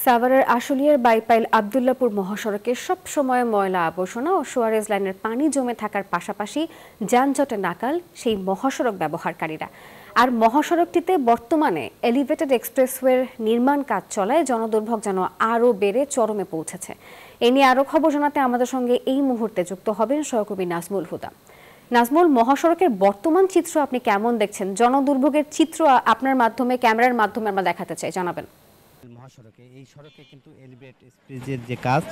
সাভারের আশুলিয়ার বাইপাইল আব্দুল্লাপুর মহাসড়কে সবসময় ময়লা আবর্জনা ও সুয়ারেজ লাইনের পানি জমে থাকার পাশাপাশি যানজটে নাকাল সেই মহাসড়ক ব্যবহারকারীরা। আর মহাসড়কটিতে বর্তমানে এলিভেটেড এক্সপ্রেসওয়ের নির্মাণ কাজ চলায় জনদুর্ভোগ যেন আরও বেড়ে চরমে পৌঁছেছে। এ নিয়ে আরও খবর জানাতে আমাদের সঙ্গে এই মুহূর্তে যুক্ত হবেন সহকর্মী নাজমুল হুদা। নাজমুল, মহাসড়কের বর্তমান চিত্র আপনি কেমন দেখছেন? জনদুর্ভোগের চিত্র আপনার মাধ্যমে, ক্যামেরার মাধ্যমে আমরা দেখাতে চাই, জানাবেন। মহাসড়কে এই সড়কে কিন্তু এলিভেট এক্সপ্রেসের যে কাজ,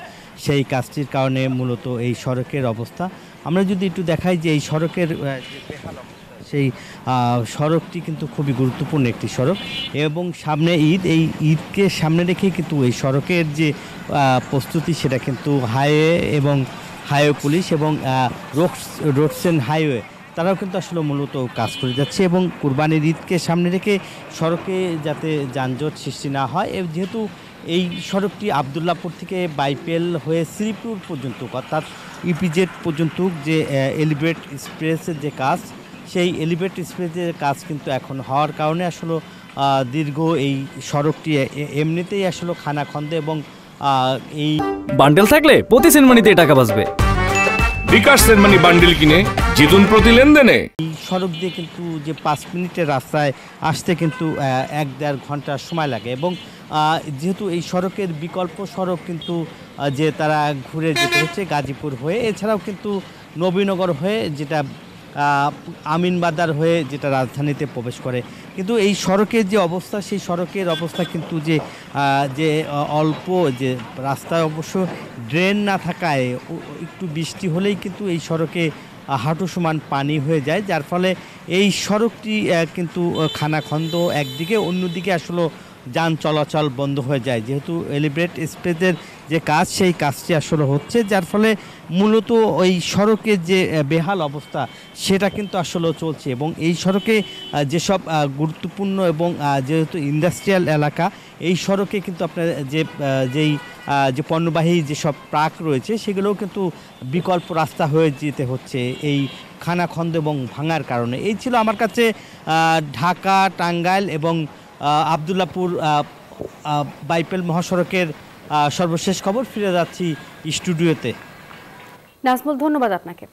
সেই কাজটির কারণে মূলত এই সড়কের অবস্থা। আমরা যদি একটু দেখাই যে এই সড়কের যে বেহাল অবস্থা, সেই সড়কটি কিন্তু খুবই গুরুত্বপূর্ণ একটি সড়ক এবং সামনে ঈদ, এই ঈদকে সামনে রেখে কিন্তু এই সড়কের যে প্রস্তুতি সেটা কিন্তু হাইওয়ে এবং হাইওয়ে পুলিশ এবং রোডস অ্যান্ড হাইওয়ে তারাও কিন্তু আসলে মূলত কাজ করে যাচ্ছে এবং কুরবানির ঈদকে সামনে রেখে সড়কে যাতে যানজট সৃষ্টি না হয়, যেহেতু এই সড়কটি আব্দুল্লাপুর থেকে বাইপেল হয়ে শ্রীপুর পর্যন্ত অর্থাৎ ইপিজেড পর্যন্ত যে এলিভেট এক্সপ্রেসের যে কাজ, সেই এলিভেট এক্সপ্রেসের কাজ কিন্তু এখন হওয়ার কারণে আসলে দীর্ঘ এই সড়কটি এমনিতেই আসলে খানাখন্দে এবং এই বান্ডেল থাকলে প্রতি সেনমানিতে টাকা বাঁচবে। বিকাশ সেনমানি বান্ডেল কিনে জিতুন প্রতি লেনদেনে। এই সড়ক দিয়ে কিন্তু যে 5 মিনিটের রাস্তায় আসতে কিন্তু 1-1.5 ঘন্টা সময় লাগে এবং যেহেতু এই সড়কের বিকল্প সড়ক কিন্তু যে তারা ঘুরে যেতে হচ্ছে গাজীপুর হয়ে, এছাড়াও কিন্তু নবীনগর হয়ে যেটা আমিনবাজার হয়ে যেটা রাজধানীতে প্রবেশ করে। কিন্তু এই সড়কের যে অবস্থা, সেই সড়কের অবস্থা কিন্তু যে অল্প যে রাস্তায় অবশ্য ড্রেন না থাকায় একটু বৃষ্টি হলেই কিন্তু এই সড়কে হাঁটু সমান পানি হয়ে যায়, যার ফলে এই সড়কটি কিন্তু খানাখন্দ একদিকে, অন্যদিকে আসলে যান চলাচল বন্ধ হয়ে যায়। যেহেতু এলিভেট এক্সপ্রেসের যে কাজ, সেই কাজটি আসলে হচ্ছে, যার ফলে মূলত ওই সড়কের যে বেহাল অবস্থা সেটা কিন্তু আসলে চলছে এবং এই সড়কে যেসব গুরুত্বপূর্ণ এবং যেহেতু ইন্ডাস্ট্রিয়াল এলাকা, এই সড়কে কিন্তু আপনার যে পণ্যবাহী যেসব ট্রাক রয়েছে সেগুলোও কিন্তু বিকল্প রাস্তা হয়ে যেতে হচ্ছে এই খানাখন্দ এবং ভাঙার কারণে। এই ছিল আমার কাছে ঢাকা, টাঙ্গাইল এবং আব্দুল্লাপুর বাইপেল মহাসড়কের সর্বশেষ খবর। ফিরে যাচ্ছি স্টুডিওতে। নাজমুল, ধন্যবাদ আপনাকে।